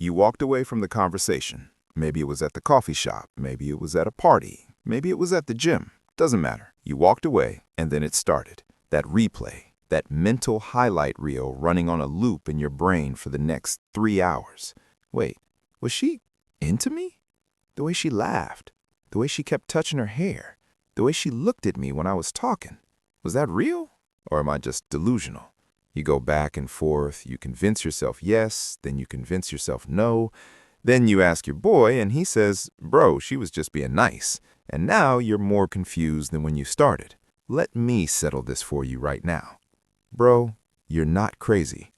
You walked away from the conversation. Maybe it was at the coffee shop, maybe it was at a party, maybe it was at the gym. Doesn't matter. You walked away, and then it started. That replay, that mental highlight reel running on a loop in your brain for the next 3 hours. Wait, was she into me? The way she laughed, the way she kept touching her hair, the way she looked at me when I was talking. Was that real? Or am I just delusional? You go back and forth, you convince yourself yes, then you convince yourself no. Then you ask your boy, and he says, bro, she was just being nice. And now you're more confused than when you started. Let me settle this for you right now. Bro, you're not crazy.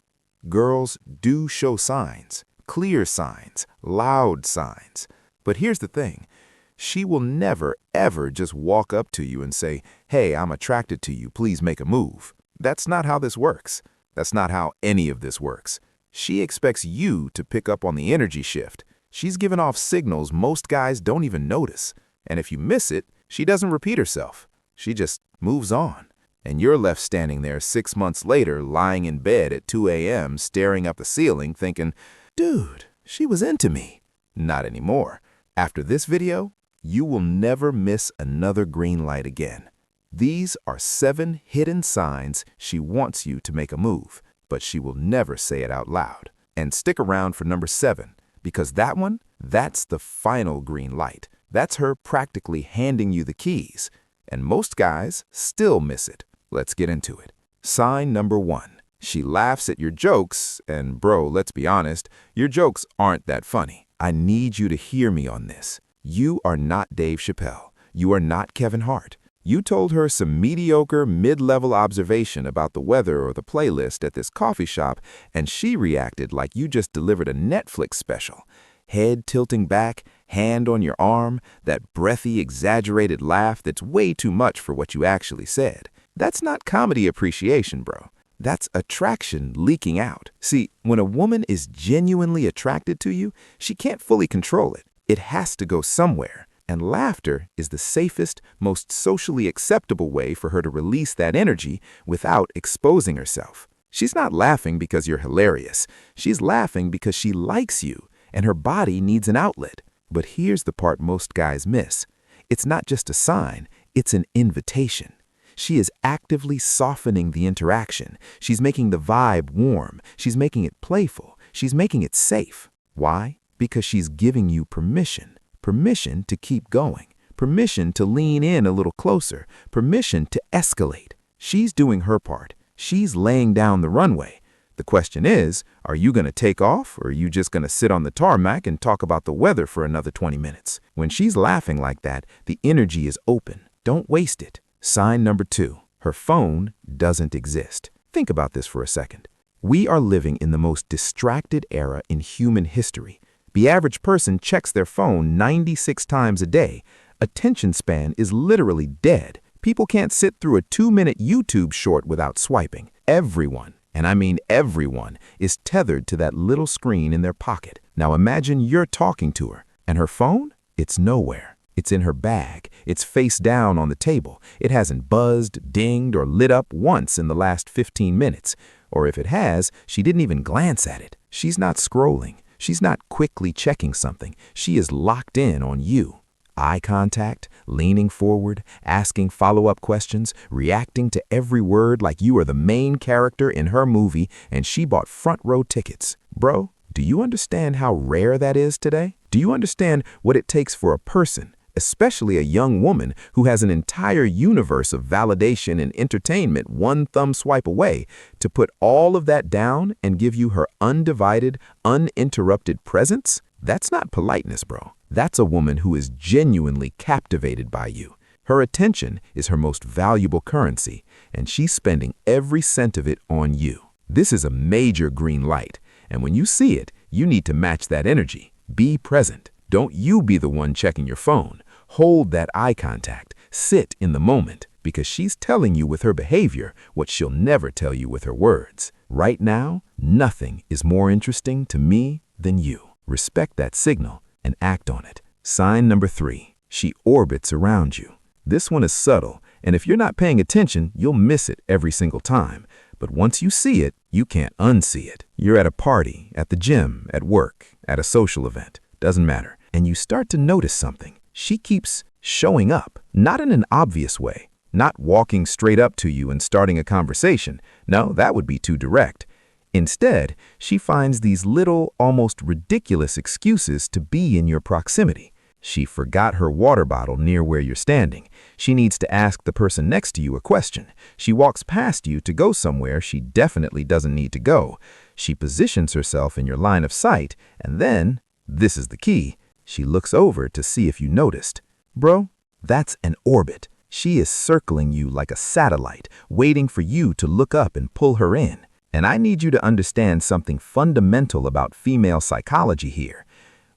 Girls do show signs, clear signs, loud signs. But here's the thing. She will never, ever just walk up to you and say, hey, I'm attracted to you, please make a move. That's not how this works. That's not how any of this works. She expects you to pick up on the energy shift. She's giving off signals most guys don't even notice. And if you miss it, she doesn't repeat herself. She just moves on. And you're left standing there 6 months later, lying in bed at 2 a.m., staring up the ceiling, thinking, dude, she was into me. Not anymore. After this video, you will never miss another green light again. These are 7 hidden signs she wants you to make a move, but she will never say it out loud. And stick around for number 7, because that one, that's the final green light. That's her practically handing you the keys. And most guys still miss it. Let's get into it. Sign number 1. She laughs at your jokes, and bro, let's be honest, your jokes aren't that funny. I need you to hear me on this. You are not Dave Chappelle. You are not Kevin Hart. You told her some mediocre, mid-level observation about the weather or the playlist at this coffee shop, and she reacted like you just delivered a Netflix special. Head tilting back, hand on your arm, that breathy, exaggerated laugh that's way too much for what you actually said. That's not comedy appreciation, bro. That's attraction leaking out. See, when a woman is genuinely attracted to you, she can't fully control it. It has to go somewhere. And laughter is the safest, most socially acceptable way for her to release that energy without exposing herself. She's not laughing because you're hilarious. She's laughing because she likes you, and her body needs an outlet. But here's the part most guys miss. It's not just a sign, it's an invitation. She is actively softening the interaction. She's making the vibe warm. She's making it playful. She's making it safe. Why? Because she's giving you permission. Permission to keep going, permission to lean in a little closer, permission to escalate. She's doing her part. She's laying down the runway. The question is, are you going to take off, or are you just going to sit on the tarmac and talk about the weather for another 20 minutes? When she's laughing like that, the energy is open. Don't waste it. Sign number 2, her phone doesn't exist. Think about this for a second. We are living in the most distracted era in human history. The average person checks their phone 96 times a day. Attention span is literally dead. People can't sit through a 2-minute YouTube short without swiping. Everyone, and I mean everyone, is tethered to that little screen in their pocket. Now imagine you're talking to her, and her phone? It's nowhere. It's in her bag. It's face down on the table. It hasn't buzzed, dinged, or lit up once in the last 15 minutes. Or if it has, she didn't even glance at it. She's not scrolling. She's not quickly checking something. She is locked in on you. Eye contact, leaning forward, asking follow-up questions, reacting to every word like you are the main character in her movie and she bought front row tickets. Bro, do you understand how rare that is today? Do you understand what it takes for a person, especially a young woman who has an entire universe of validation and entertainment one thumb swipe away, to put all of that down and give you her undivided, uninterrupted presence? That's not politeness, bro. That's a woman who is genuinely captivated by you. Her attention is her most valuable currency, and she's spending every cent of it on you. This is a major green light, and when you see it, you need to match that energy. Be present. Don't you be the one checking your phone. Hold that eye contact. Sit in the moment, because she's telling you with her behavior what she'll never tell you with her words. Right now, nothing is more interesting to me than you. Respect that signal and act on it. Sign number 3, she orbits around you. This one is subtle, and if you're not paying attention, you'll miss it every single time. But once you see it, you can't unsee it. You're at a party, at the gym, at work. at a social event, doesn't matter. And you start to notice something. She keeps showing up, not in an obvious way, not walking straight up to you and starting a conversation. No, that would be too direct. Instead, she finds these little, almost ridiculous excuses to be in your proximity. She forgot her water bottle near where you're standing. She needs to ask the person next to you a question. She walks past you to go somewhere she definitely doesn't need to go. She positions herself in your line of sight, and then, this is the key, she looks over to see if you noticed. Bro, that's an orbit. She is circling you like a satellite, waiting for you to look up and pull her in. And I need you to understand something fundamental about female psychology here.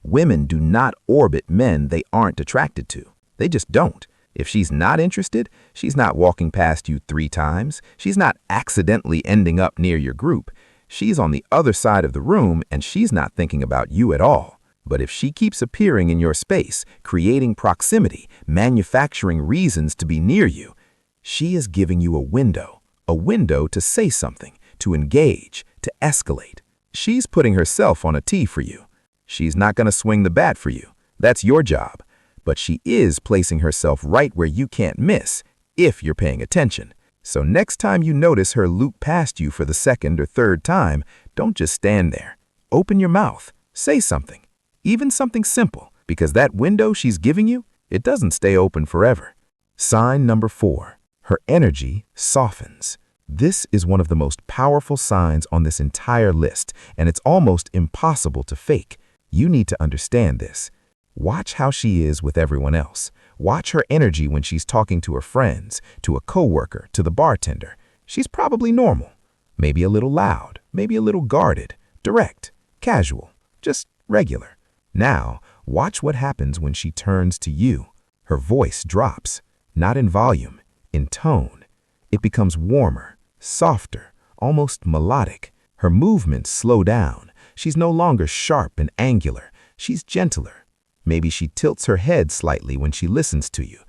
Women do not orbit men they aren't attracted to. They just don't. If she's not interested, she's not walking past you 3 times. She's not accidentally ending up near your group. She's on the other side of the room and she's not thinking about you at all. But if she keeps appearing in your space, creating proximity, manufacturing reasons to be near you, she is giving you a window to say something, to engage, to escalate. She's putting herself on a tee for you. She's not going to swing the bat for you. That's your job. But she is placing herself right where you can't miss, if you're paying attention. So next time you notice her loop past you for the 2nd or 3rd time, don't just stand there. Open your mouth. Say something. Even something simple, because that window she's giving you, it doesn't stay open forever. Sign number 4. Her energy softens. This is one of the most powerful signs on this entire list, and it's almost impossible to fake. You need to understand this. Watch how she is with everyone else. Watch her energy when she's talking to her friends, to a coworker, to the bartender. She's probably normal. Maybe a little loud, maybe a little guarded, direct, casual, just regular. Now, watch what happens when she turns to you. Her voice drops, not in volume, in tone. It becomes warmer, softer, almost melodic. Her movements slow down. She's no longer sharp and angular. She's gentler. Maybe she tilts her head slightly when she listens to you.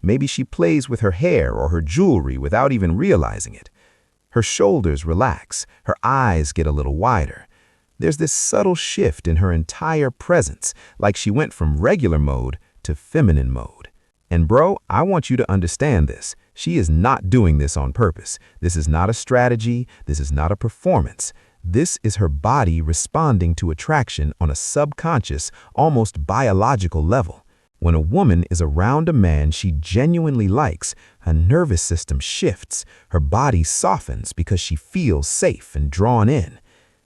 Maybe she plays with her hair or her jewelry without even realizing it. Her shoulders relax. Her eyes get a little wider. There's this subtle shift in her entire presence, like she went from regular mode to feminine mode. And bro, I want you to understand this. She is not doing this on purpose. This is not a strategy. This is not a performance. This is her body responding to attraction on a subconscious, almost biological level. When a woman is around a man she genuinely likes, her nervous system shifts. Her body softens because she feels safe and drawn in.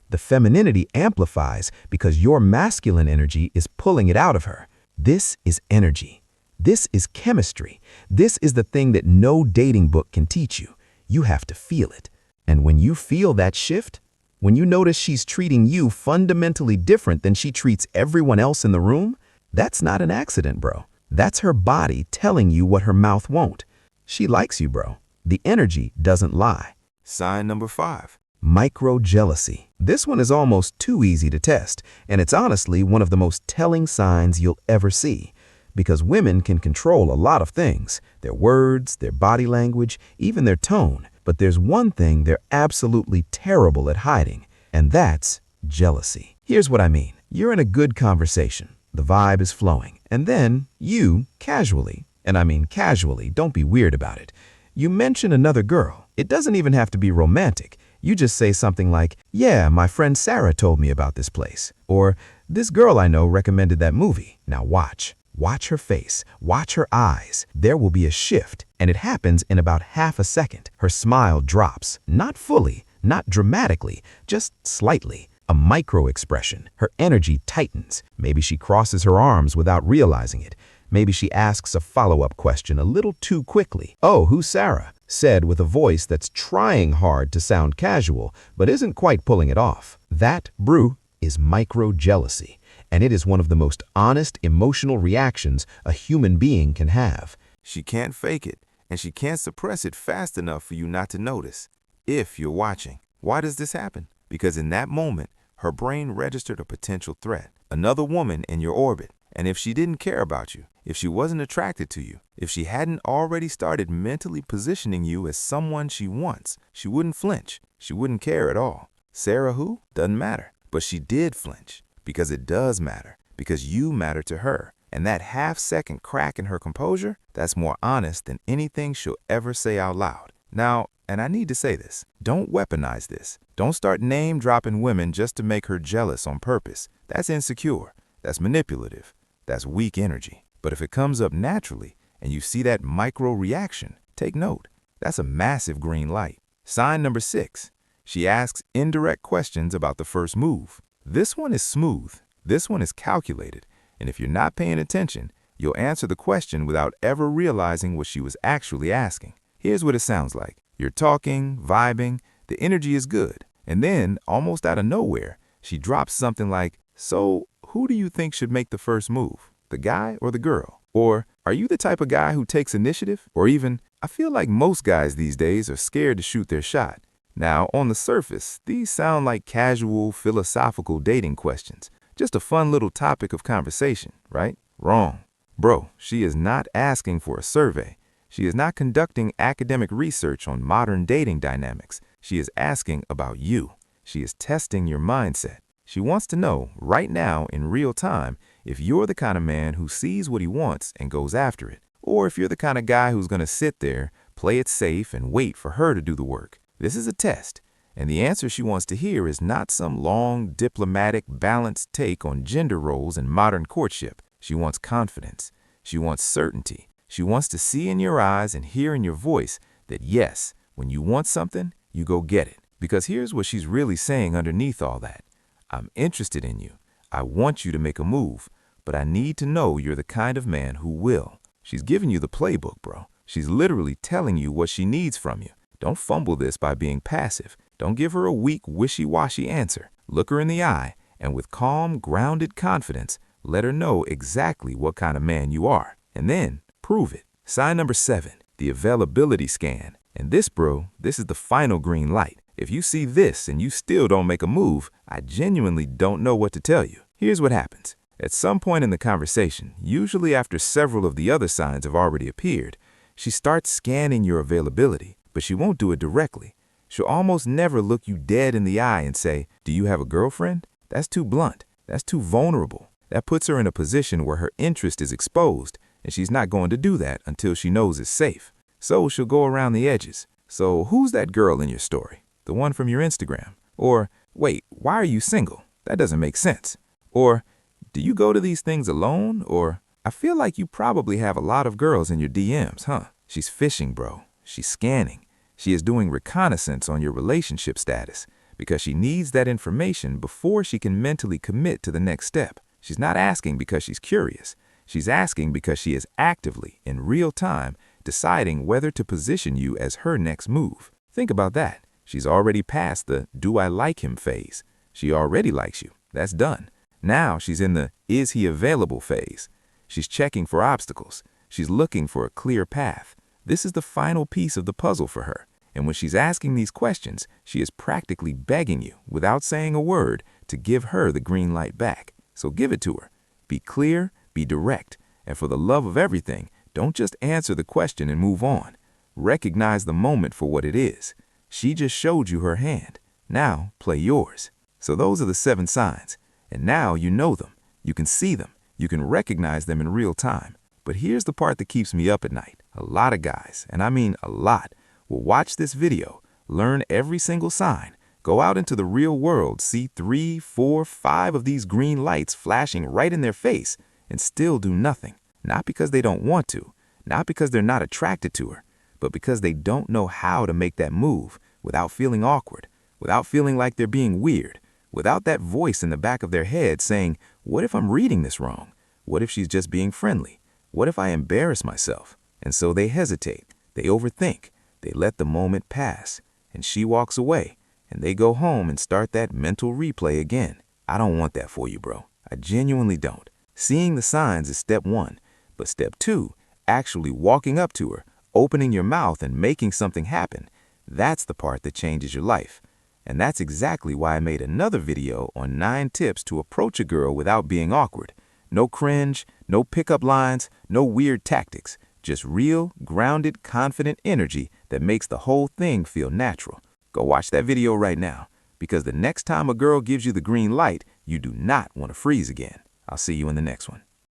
The femininity amplifies because your masculine energy is pulling it out of her. This is energy. This is chemistry. This is the thing that no dating book can teach you. You have to feel it. And when you feel that shift, when you notice she's treating you fundamentally different than she treats everyone else in the room, that's not an accident, bro. That's her body telling you what her mouth won't. She likes you, bro. The energy doesn't lie. Sign number 5. Micro-jealousy. This one is almost too easy to test, and it's honestly one of the most telling signs you'll ever see. Because women can control a lot of things, their words, their body language, even their tone. But there's one thing they're absolutely terrible at hiding, and that's jealousy. Here's what I mean. You're in a good conversation. The vibe is flowing. And then you, casually, and I mean casually, don't be weird about it, you mention another girl. It doesn't even have to be romantic. You just say something like, yeah, my friend Sarah told me about this place. Or, this girl I know recommended that movie. Now watch. Watch her face. Watch her eyes. There will be a shift, and it happens in about half a second. Her smile drops. Not fully, not dramatically, just slightly. A micro-expression. Her energy tightens. Maybe she crosses her arms without realizing it. Maybe she asks a follow-up question a little too quickly. Oh, who's Sarah? Said with a voice that's trying hard to sound casual, but isn't quite pulling it off. That, brew, is micro-jealousy, and it is one of the most honest emotional reactions a human being can have. She can't fake it, and she can't suppress it fast enough for you not to notice, if you're watching. Why does this happen? Because in that moment, her brain registered a potential threat, another woman in your orbit. And if she didn't care about you, if she wasn't attracted to you, if she hadn't already started mentally positioning you as someone she wants, she wouldn't flinch. She wouldn't care at all. Sarah who? Doesn't matter. But she did flinch Because it does matter. Because you matter to her. And that half-second crack in her composure, that's more honest than anything she'll ever say out loud. Now, and I need to say this, don't weaponize this. Don't start name-dropping women just to make her jealous on purpose. That's insecure. That's manipulative. That's weak energy. But if it comes up naturally and you see that micro-reaction, take note. That's a massive green light. Sign number 6. She asks indirect questions about the first move. This one is smooth. This one is calculated. And if you're not paying attention, you'll answer the question without ever realizing what she was actually asking. Here's what it sounds like. You're talking, vibing, the energy is good. And then, almost out of nowhere, she drops something like, "So, who do you think should make the first move? The guy or the girl? Or, are you the type of guy who takes initiative?" Or even, "I feel like most guys these days are scared to shoot their shot." Now, on the surface, these sound like casual, philosophical dating questions. Just a fun little topic of conversation, right? Wrong. Bro, she is not asking for a survey. She is not conducting academic research on modern dating dynamics. She is asking about you. She is testing your mindset. She wants to know, right now, in real time, if you're the kind of man who sees what he wants and goes after it, or if you're the kind of guy who's going to sit there, play it safe, and wait for her to do the work. This is a test, and the answer she wants to hear is not some long, diplomatic, balanced take on gender roles and modern courtship. She wants confidence. She wants certainty. She wants to see in your eyes and hear in your voice that yes, when you want something, you go get it. Because here's what she's really saying underneath all that. I'm interested in you. I want you to make a move, but I need to know you're the kind of man who will. She's giving you the playbook, bro. She's literally telling you what she needs from you. Don't fumble this by being passive. Don't give her a weak, wishy-washy answer. Look her in the eye, and with calm, grounded confidence, let her know exactly what kind of man you are. And then, prove it. Sign number 7, the availability scan. And this, bro, this is the final green light. If you see this and you still don't make a move, I genuinely don't know what to tell you. Here's what happens. At some point in the conversation, usually after several of the other signs have already appeared, she starts scanning your availability, but she won't do it directly. She'll almost never look you dead in the eye and say, "Do you have a girlfriend?" That's too blunt. That's too vulnerable. That puts her in a position where her interest is exposed, and she's not going to do that until she knows it's safe. So she'll go around the edges. "So who's that girl in your story? The one from your Instagram?" Or, "Wait, why are you single? That doesn't make sense." Or, "Do you go to these things alone?" Or, "I feel like you probably have a lot of girls in your DMs, huh?" She's fishing, bro. She's scanning. She is doing reconnaissance on your relationship status because she needs that information before she can mentally commit to the next step. She's not asking because she's curious. She's asking because she is actively, in real time, deciding whether to position you as her next move. Think about that. She's already past the "do I like him" phase. She already likes you. That's done. Now she's in the "is he available" phase. She's checking for obstacles. She's looking for a clear path. This is the final piece of the puzzle for her. And when she's asking these questions, she is practically begging you, without saying a word, to give her the green light back. So give it to her. Be clear, be direct, and for the love of everything, don't just answer the question and move on. Recognize the moment for what it is. She just showed you her hand. Now, play yours. So those are the 7 signs. And now you know them. You can see them. You can recognize them in real time. But here's the part that keeps me up at night. A lot of guys, and I mean a lot, will watch this video, learn every single sign, go out into the real world, see 3, 4, 5 of these green lights flashing right in their face, and still do nothing. Not because they don't want to, not because they're not attracted to her, but because they don't know how to make that move without feeling awkward, without feeling like they're being weird, without that voice in the back of their head saying, "What if I'm reading this wrong? What if she's just being friendly? What if I embarrass myself?" And so they hesitate, they overthink, they let the moment pass, and she walks away, and they go home and start that mental replay again. I don't want that for you, bro. I genuinely don't. Seeing the signs is step 1, but step 2, actually walking up to her, opening your mouth and making something happen, that's the part that changes your life. And that's exactly why I made another video on 9 tips to approach a girl without being awkward. No cringe, no pickup lines, no weird tactics. Just real, grounded, confident energy that makes the whole thing feel natural. Go watch that video right now, because the next time a girl gives you the green light, You do not want to freeze again. I'll see you in the next one.